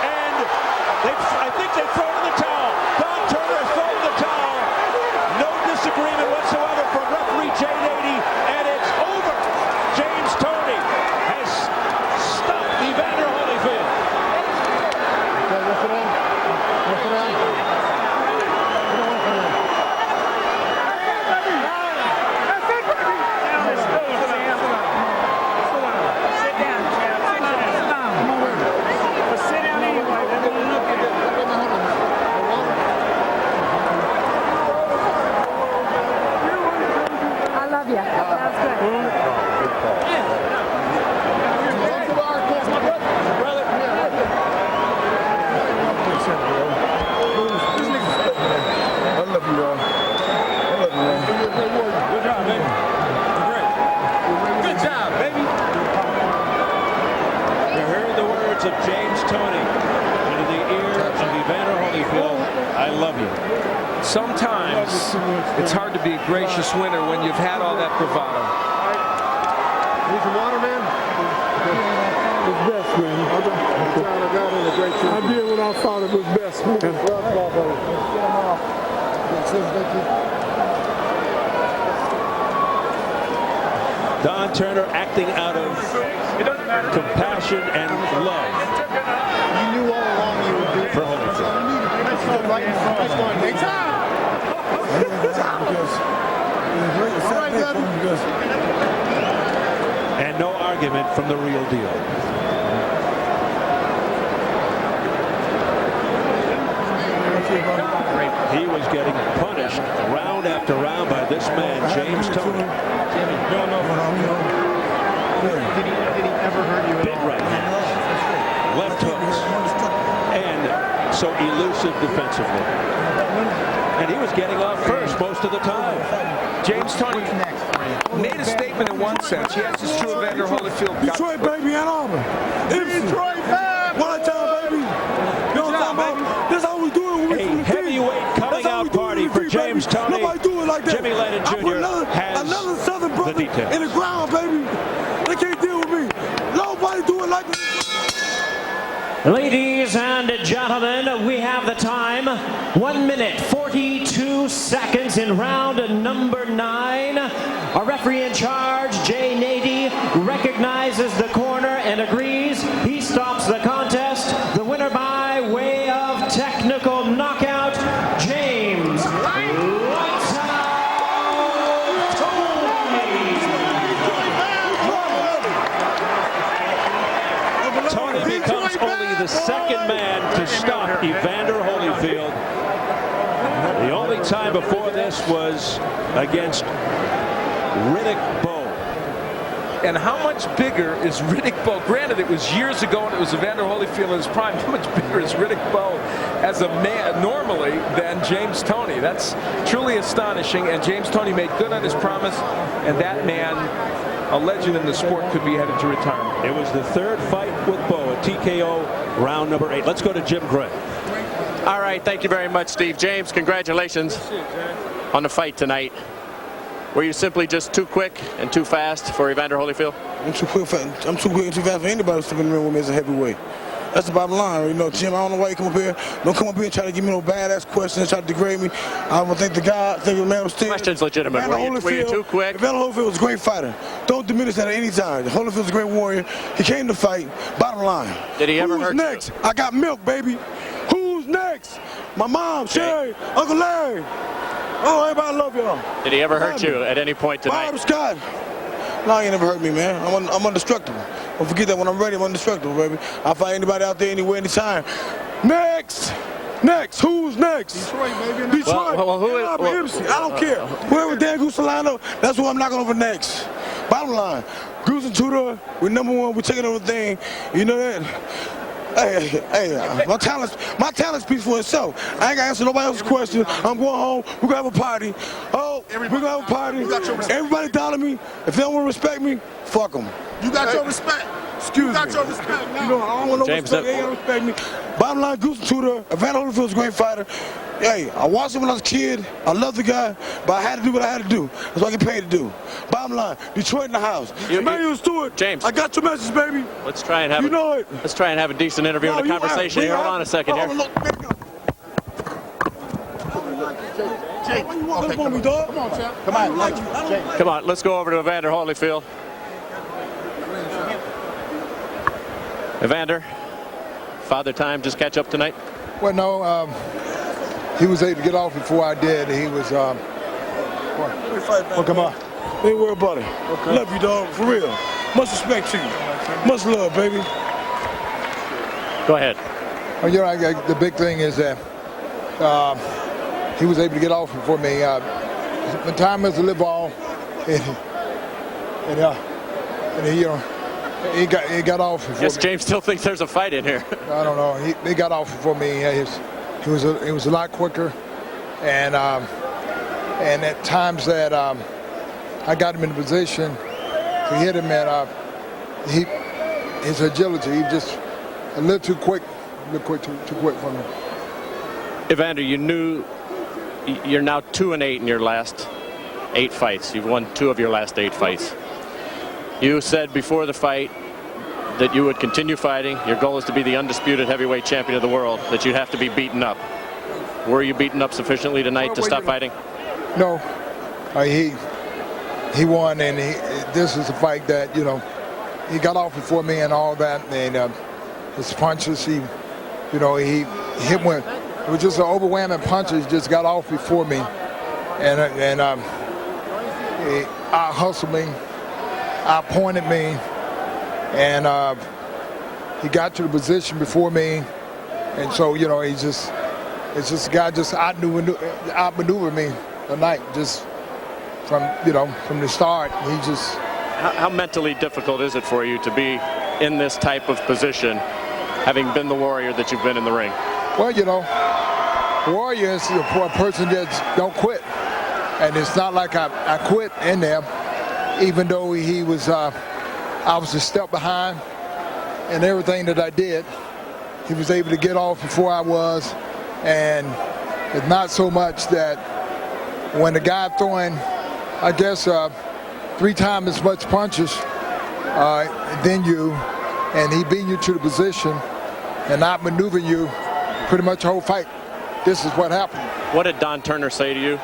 And I think they've thrown in the towel. Don Turner has thrown in the towel. No disagreement whatsoever from referee Jay Nady, and it's over. James Toney has stopped Evander Holyfield. Okay, lift it in. Lift it in. Of James Toney into the ear of Evander Holyfield. I love you. Sometimes it's hard to be a gracious winner when you've had all that bravado. Need some water, man? It's best, man. I did what I thought it was best, man. Don Turner acting out of compassion and love. You knew all along you would do it. For Holyfield. Right in front. That's going, hey, time! All right, good. And no argument from the real deal. He was getting punished round after round by this man, James Toney. Did he ever hurt you at Big right hands, left hooks, and so elusive defensively. And he was getting off first most of the time. James Toney made a statement in one sense. He has this true Evander Holyfield. Detroit, baby, Ann Arbor. Detroit, baby. One time, baby. You know what I'm talking about? That's how we do it. A heavyweight coming out party for James Toney. Nobody do it like that. Jimmy Lennon Jr. has another Southern brother the details. in the ground, baby. They can't deal with me. Nobody do it like that. Ladies and gentlemen, we have the time. 1 minute, 42 seconds in round number 9. Our referee in charge, Jay Nady, recognizes the corner and agrees. He stops the contest. The winner by way of technical knockout, James Toney becomes only the second man to stop Evander Holyfield. The only time before this was against Riddick Bowe. And how much bigger is Riddick Bowe? Granted, it was years ago and it was Evander Holyfield in his prime. How much bigger is Riddick Bowe as a man normally than James Toney? That's truly astonishing. And James Toney made good on his promise. And that man, a legend in the sport, could be headed to retirement. It was the third fight with Bowe, a TKO round number 8. Let's go to Jim Gray. All right, thank you very much, Steve. James, congratulations on the fight tonight. Were you simply just too quick and too fast for Evander Holyfield? I'm too quick and too fast for anybody stepping in with me as a heavyweight. That's the bottom line. You know, Jim, I don't know why you come up here. Don't come up here and try to give me no badass questions, try to degrade me. I want to thank the guy, thank the man upstairs. Question's legitimate. Were you too quick? Evander Holyfield was a great fighter. Don't diminish that at any time. Holyfield's a great warrior. He came to fight. Bottom line. Did he ever hurt Who's next? you? I got milk, baby. Who's next? My mom, Sherry, Uncle Larry. Oh, everybody love y'all. Did he ever hurt you at any point tonight? Bob Scott. No, he ain't never hurt me, man. I'm indestructible. Don't forget that when I'm ready, I'm indestructible, baby. I'll fight anybody out there anywhere, anytime. Next! Next! Who's next? Detroit, baby. Detroit. MC. I don't care. Whoever Dan Gusalano, that's who I'm knocking over next. Bottom line, Goose and Tudor, we're #1. We're taking over the thing. You know that? Hey, my talent speaks for itself. I ain't gonna answer nobody else's question. I'm going home. We're gonna have a party. Oh, we're gonna have a party. Everybody dollar me. If they don't want to respect me, fuck them. You got your respect. Excuse me. You got your respect now. You know, I don't want no James, respect. They ain't gonna respect me. Bottom line, Goose and Tudor, Evander Holyfield's a great fighter. Hey, I watched him when I was a kid. I love the guy, but I had to do what I had to do. That's what I get paid to do. Bottom line, Detroit in the house. Emmanuel Stewart, James, I got your message, baby. Let's try and have Let's try and have a decent interview and a conversation here. Hold on a second here. Jake, Why you walking up on me, dog? Come on, champ. Come on, Jake. Come on, let's go over to Evander Holyfield. Evander, Father Time just catch up tonight? Well, no, he was able to get off before I did. He was, well, come on. Ain't worry about it. Okay. Love you, dog, for real. Much respect to you. Much love, baby. Go ahead. Well, you know, the big thing is that he was able to get off before me. The time is to live on, and he, you know, he got off before Yes, me. James still thinks there's a fight in here. I don't know. He got off before me. He was a lot quicker, and at times that I got him in a position to hit him, and his agility, he just a little too quick, too quick for me. Evander, you knew you're now 2-8 in your last 8 fights. You've won 2 of your last 8 fights. You said before the fight that you would continue fighting. Your goal is to be the undisputed heavyweight champion of the world, that you'd have to be beaten up. Were you beaten up sufficiently tonight to stop fighting? No. He won, and this is a fight that, you know, he got off before me and all that, and his punches, he hit one. It was just an overwhelming punches, just got off before me, and he out-hustled me, out-pointed me, and he got to the position before me, and so, you know, it's just a guy just outmaneuvered me tonight, just from the start. He just. How mentally difficult is it for you to be in this type of position, having been the warrior that you've been in the ring? Well, you know, warrior is for a person that don't quit, and it's not like I quit in there, even though he was. I was a step behind in everything that I did. He was able to get off before I was, and it's not so much that when the guy throwing, I guess, 3 times as much punches than you, and he beat you to the position and not maneuvering you pretty much the whole fight. This is what happened. What did Don Turner say to you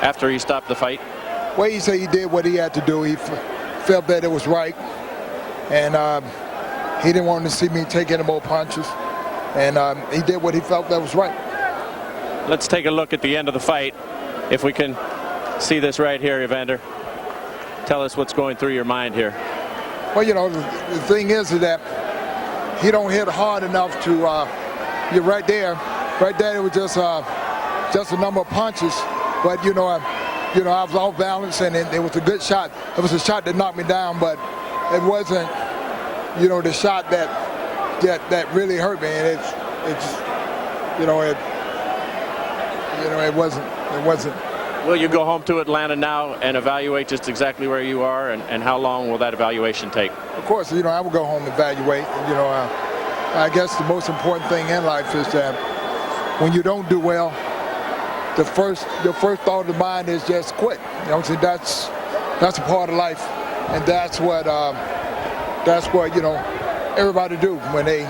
after he stopped the fight? Well, he said he did what he had to do. He felt that it was right, and he didn't want to see me take any more punches, and he did what he felt that was right. Let's take a look at the end of the fight, if we can see this right here, Evander. Tell us what's going through your mind here. Well, you know, the thing is that he don't hit hard enough to. You're right there. Right there, it was just a number of punches, but you know, I was off balance, and it was a good shot. It was a shot that knocked me down, but it wasn't, you know, the shot that really hurt me, and it wasn't. Will you go home to Atlanta now and evaluate just exactly where you are, and how long will that evaluation take? Of course, you know, I will go home and evaluate. You know, I guess the most important thing in life is that when you don't do well, your first thought of the mind is just quit. You know what I'm saying? That's a part of life, and that's what you know, everybody do when they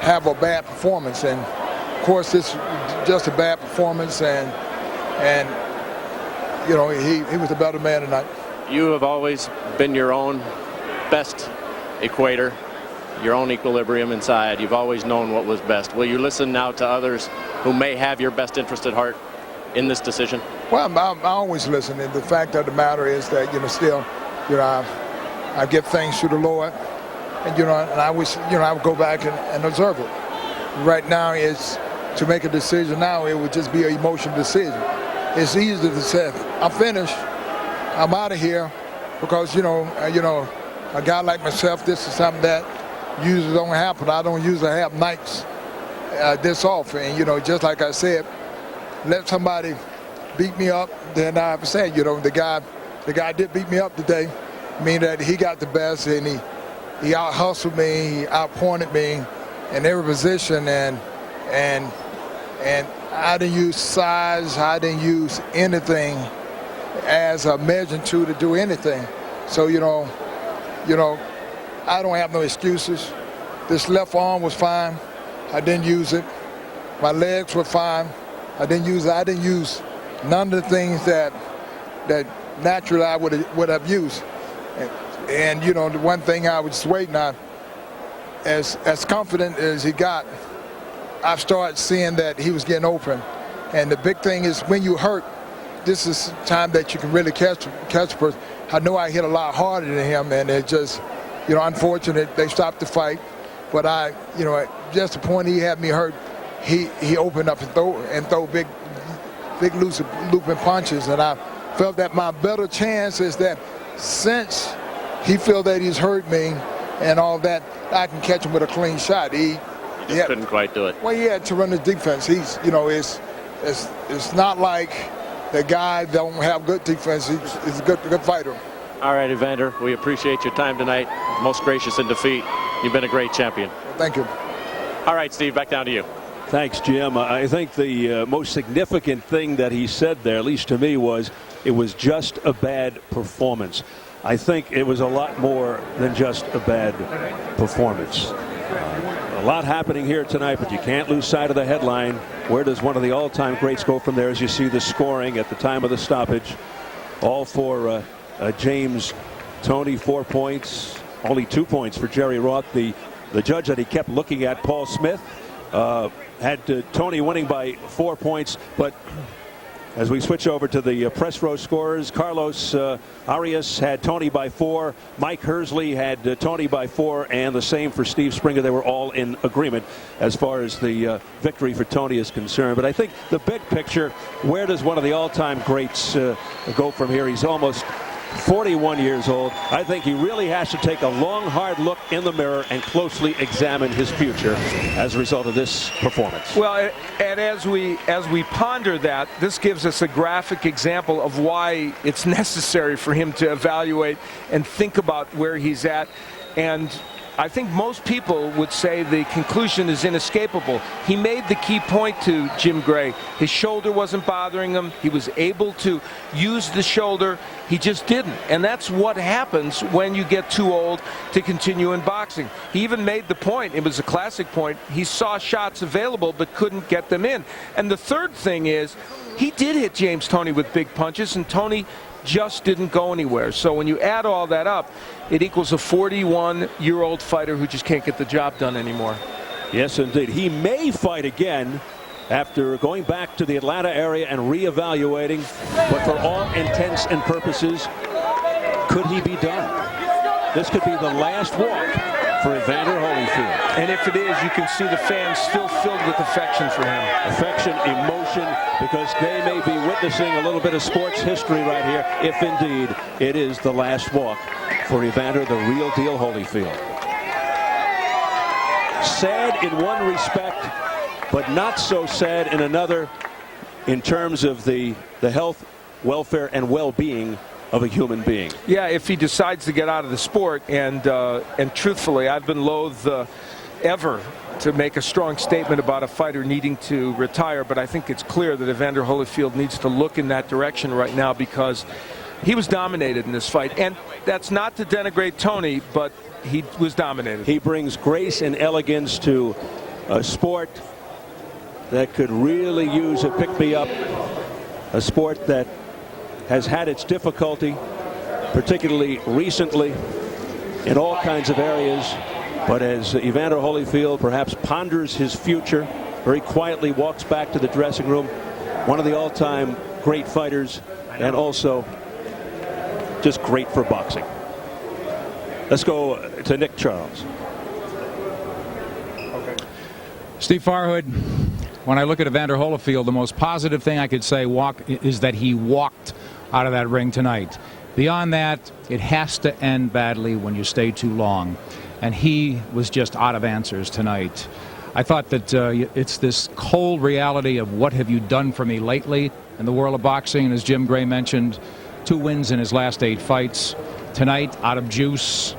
have a bad performance. And of course, this was just a bad performance, and you know, he was a better man tonight. You have always been your own best equator, your own equilibrium inside. You've always known what was best. Will you listen now to others who may have your best interest at heart in this decision? Well, I always listen. And the fact of the matter is that, you know, still, you know, I give thanks to the Lord, and, you know, and I wish, you know, I would go back and observe it. Right now, is to make a decision now, it would just be an emotional decision. It's easy to say, I'm finished, I'm out of here, because, you know, a guy like myself, this is something that usually don't happen. I don't usually have nights this often. And, you know, just like I said, let somebody beat me up, then I have to say, you know, the guy did beat me up today. I mean that he got the best, and he out-hustled me, he out-pointed me in every position, and I didn't use size, I didn't use anything as a measure to do anything. So, you know, I don't have no excuses. This left arm was fine. I didn't use it. My legs were fine. I didn't use it. I didn't use none of the things that naturally I would have used. And you know, the one thing I was just waiting on, as confident as he got, I've started seeing that he was getting open. And the big thing is when you hurt, this is time that you can really catch a person. I know I hit a lot harder than him, and it just, you know, unfortunate they stopped the fight. But you know, just the point he had me hurt, he opened up and throw big looping punches, and I felt that my better chance is that since he feel that he's hurt me and all that, I can catch him with a clean shot. He couldn't quite do it. Well, he had tremendous defense. He's, you know, it's not like the guy don't have good defense. He's a good fighter. All right, Evander, we appreciate your time tonight. Most gracious in defeat. You've been a great champion. Thank you. All right, Steve, back down to you. Thanks, Jim. I think the most significant thing that he said there, at least to me, was it was just a bad performance. I think it was a lot more than just a bad performance. A lot happening here tonight, but you can't lose sight of the headline. Where does one of the all-time greats go from there? As you see the scoring at the time of the stoppage, all for James Toney, 4 points, only 2 points for Jerry Roth. The judge that he kept looking at, Paul Smith, had Toney winning by 4 points, but as we switch over to the press row scorers, Carlos Arias had Toney by 4. Mike Hersley had Toney by 4, and the same for Steve Springer. They were all in agreement as far as the victory for Toney is concerned. But I think the big picture, where does one of the all-time greats go from here? He's almost 41 years old. I think he really has to take a long, hard look in the mirror and closely examine his future as a result of this performance. Well, and as we ponder that, this gives us a graphic example of why it's necessary for him to evaluate and think about where he's at. And I think most people would say the conclusion is inescapable. He made the key point to Jim Gray. His shoulder wasn't bothering him. He was able to use the shoulder. He just didn't. And that's what happens when you get too old to continue in boxing. He even made the point, it was a classic point, he saw shots available but couldn't get them in. And the third thing is, he did hit James Toney with big punches, and Toney just didn't go anywhere. So when you add all that up, it equals a 41-year-old fighter who just can't get the job done anymore. Yes, indeed. He may fight again after going back to the Atlanta area and reevaluating, but for all intents and purposes, could he be done? This could be the last walk for Evander Holyfield. And if it is, you can see the fans still filled with affection for him. Affection, emotion, because they may be witnessing a little bit of sports history right here, if indeed it is the last walk for Evander, the real deal Holyfield. Sad in one respect, but not so sad in another, in terms of the health, welfare, and well-being of a human being. Yeah, if he decides to get out of the sport, and truthfully, I've been loath ever to make a strong statement about a fighter needing to retire, but I think it's clear that Evander Holyfield needs to look in that direction right now, because he was dominated in this fight. And that's not to denigrate Toney, but he was dominated. He brings grace and elegance to a sport that could really use a pick-me-up, a sport that has had its difficulty, particularly recently, in all kinds of areas. But as Evander Holyfield perhaps ponders his future, very quietly walks back to the dressing room, one of the all-time great fighters, and also just great for boxing. Let's go to Nick Charles. Steve Farhood, when I look at Evander Holyfield, the most positive thing I could say is that he walked out of that ring tonight. Beyond that, it has to end badly when you stay too long. And he was just out of answers tonight. I thought that it's this cold reality of what have you done for me lately in the world of boxing. And as Jim Gray mentioned, 2 wins in his last 8 fights. Tonight, out of juice,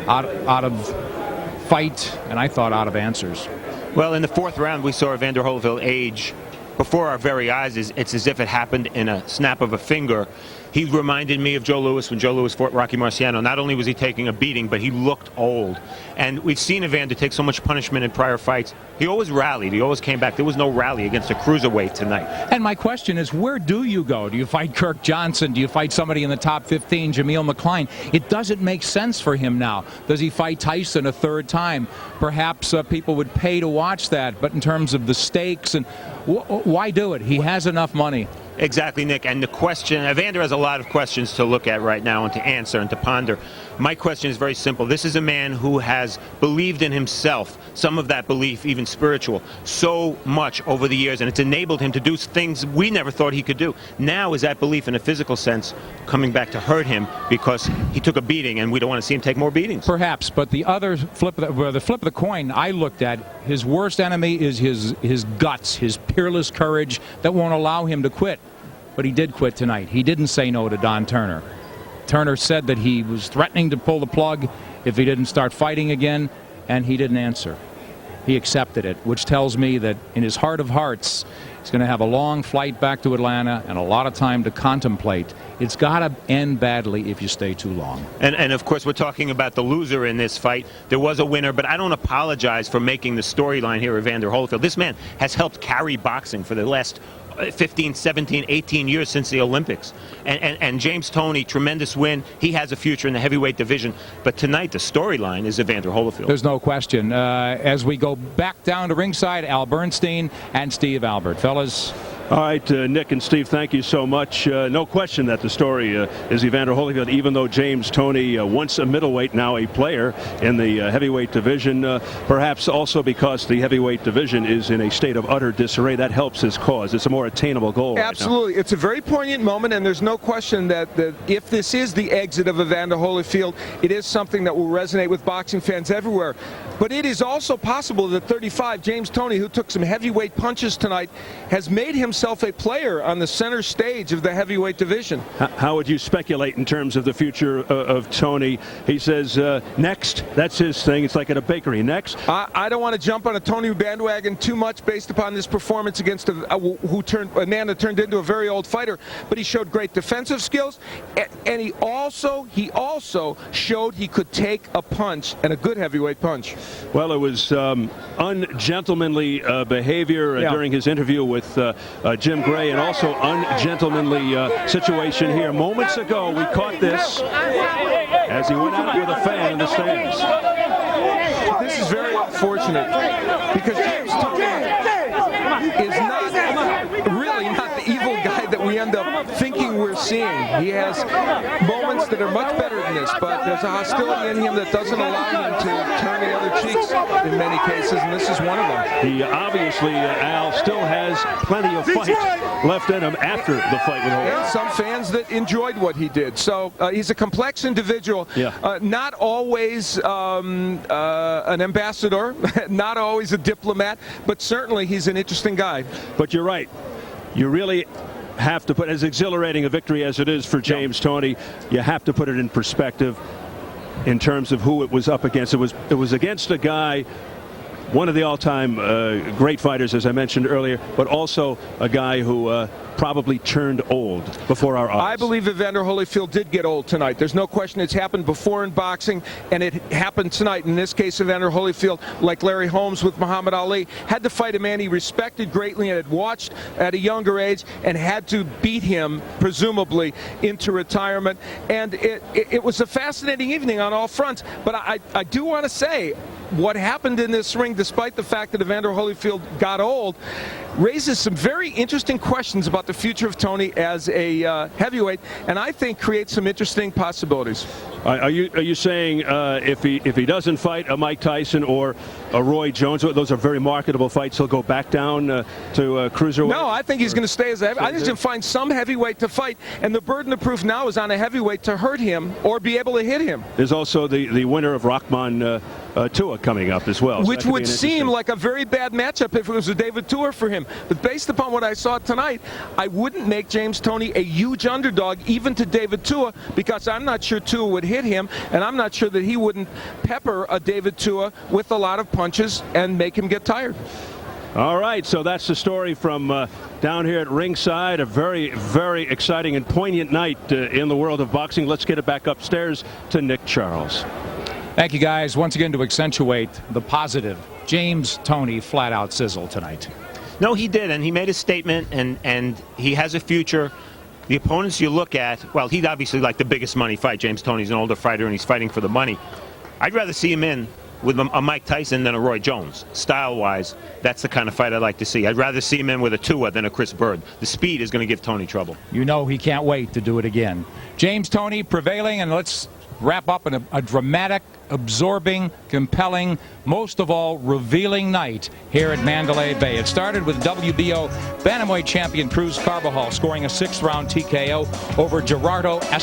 out of fight, and I thought out of answers. Well, in the 4th round, we saw Evander Holyfield age before our very eyes. It's as if it happened in a snap of a finger. He reminded me of Joe Louis when Joe Louis fought Rocky Marciano. Not only was he taking a beating, but he looked old. And we've seen Evander take so much punishment in prior fights. He always rallied. He always came back. There was no rally against a cruiserweight tonight. And my question is, where do you go? Do you fight Kirk Johnson? Do you fight somebody in the top 15, Jameel McCline? It doesn't make sense for him now. Does he fight Tyson a 3rd time? Perhaps people would pay to watch that. But in terms of the stakes, and why do it? He has enough money. Exactly, Nick. And the question, Evander has a lot of questions to look at right now and to answer and to ponder. My question is very simple. This is a man who has believed in himself, some of that belief even spiritual, so much over the years, and it's enabled him to do things we never thought he could do. Now is that belief in a physical sense coming back to hurt him because he took a beating, and we don't want to see him take more beatings. Perhaps, but the other flip of the coin I looked at, his worst enemy is his guts, his peerless courage that won't allow him to quit. But he did quit tonight. He didn't say no to Don Turner. Turner said that he was threatening to pull the plug if he didn't start fighting again, and he didn't answer. He accepted it, which tells me that in his heart of hearts, he's going to have a long flight back to Atlanta and a lot of time to contemplate. It's got to end badly if you stay too long. And of course, we're talking about the loser in this fight. There was a winner, but I don't apologize for making the storyline here of Evander Holyfield. This man has helped carry boxing for the last 15, 17, 18 years since the Olympics. And James Toney, tremendous win. He has a future in the heavyweight division. But tonight, the storyline is Evander Holyfield. There's no question. As we go back down to ringside, Al Bernstein and Steve Albert. Fellas. All right, Nick and Steve, thank you so much. No question that the story is Evander Holyfield, even though James Toney, once a middleweight, now a player in the heavyweight division, perhaps also because the heavyweight division is in a state of utter disarray. That helps his cause. It's a more attainable goal. Absolutely. Right now. It's a very poignant moment, and there's no question that if this is the exit of Evander Holyfield, it is something that will resonate with boxing fans everywhere. But it is also possible that 35, James Toney, who took some heavyweight punches tonight, has made himself a player on the center stage of the heavyweight division. How would you speculate in terms of the future of Toney? He says, next, that's his thing. It's like at a bakery. Next? I don't want to jump on a Toney bandwagon too much based upon this performance against a man that turned into a very old fighter, but he showed great defensive skills, and he also showed he could take a punch, and a good heavyweight punch. Well, it was ungentlemanly behavior during his interview with Jim Gray, and also ungentlemanly situation here. Moments ago, we caught this as he went out with a fan in the stands. This is very unfortunate because James Toney is really not the evil guy that we end up thinking we're seeing. He has moments that are much better than this, but there's a hostility in him that doesn't allow him to turn the other cheeks in many cases, and this is one of them. He obviously, Al, still has plenty of fight left in him after the fight with Holyfield. And some fans that enjoyed what he did. So he's a complex individual, not always an ambassador, not always a diplomat, but certainly he's an interesting guy. But you're right. You really have to put, as exhilarating a victory as it is for James Toney, you have to put it in perspective in terms of who it was up against. It was against a guy one of the all-time great fighters, as I mentioned earlier, but also a guy who probably turned old before our eyes. I believe Evander Holyfield did get old tonight. There's no question. It's happened before in boxing, and it happened tonight. In this case, Evander Holyfield, like Larry Holmes with Muhammad Ali, had to fight a man he respected greatly and had watched at a younger age, and had to beat him, presumably, into retirement. And it was a fascinating evening on all fronts. But I do want to say, what happened in this ring, despite the fact that Evander Holyfield got old, raises some very interesting questions about the future of Toney as a heavyweight, and I think creates some interesting possibilities. Are you saying if he doesn't fight a Mike Tyson or a Roy Jones, those are very marketable fights, he'll go back down to cruiserweight? No, I think he's going to stay as a heavyweight. I think he's going to find some heavyweight to fight, and the burden of proof now is on a heavyweight to hurt him or be able to hit him. There's also the winner of Rahman Tua coming up as well. Which would seem like a very bad matchup if it was a David Tua for him. But based upon what I saw tonight, I wouldn't make James Toney a huge underdog even to David Tua, because I'm not sure Tua would hit him, and I'm not sure that he wouldn't pepper a David Tua with a lot of punches and make him get tired. All right, so that's the story from down here at ringside. A very, very exciting and poignant night in the world of boxing. Let's get it back upstairs to Nick Charles. Thank you, guys. Once again, to accentuate the positive, James Toney flat out sizzled tonight. No, he did, and he made a statement, and he has a future. The opponents you look at, well, he'd obviously like the biggest money fight. James Toney's an older fighter, and he's fighting for the money. I'd rather see him in with a Mike Tyson than a Roy Jones. Style-wise, that's the kind of fight I'd like to see. I'd rather see him in with a Tua than a Chris Bird. The speed is going to give Toney trouble. You know he can't wait to do it again. James Toney prevailing, and let's wrap up in a dramatic, absorbing, compelling, most of all, revealing night here at Mandalay Bay. It started with WBO Bantamweight champion Cruz Carbajal scoring a 6th-round TKO over Gerardo Escobar.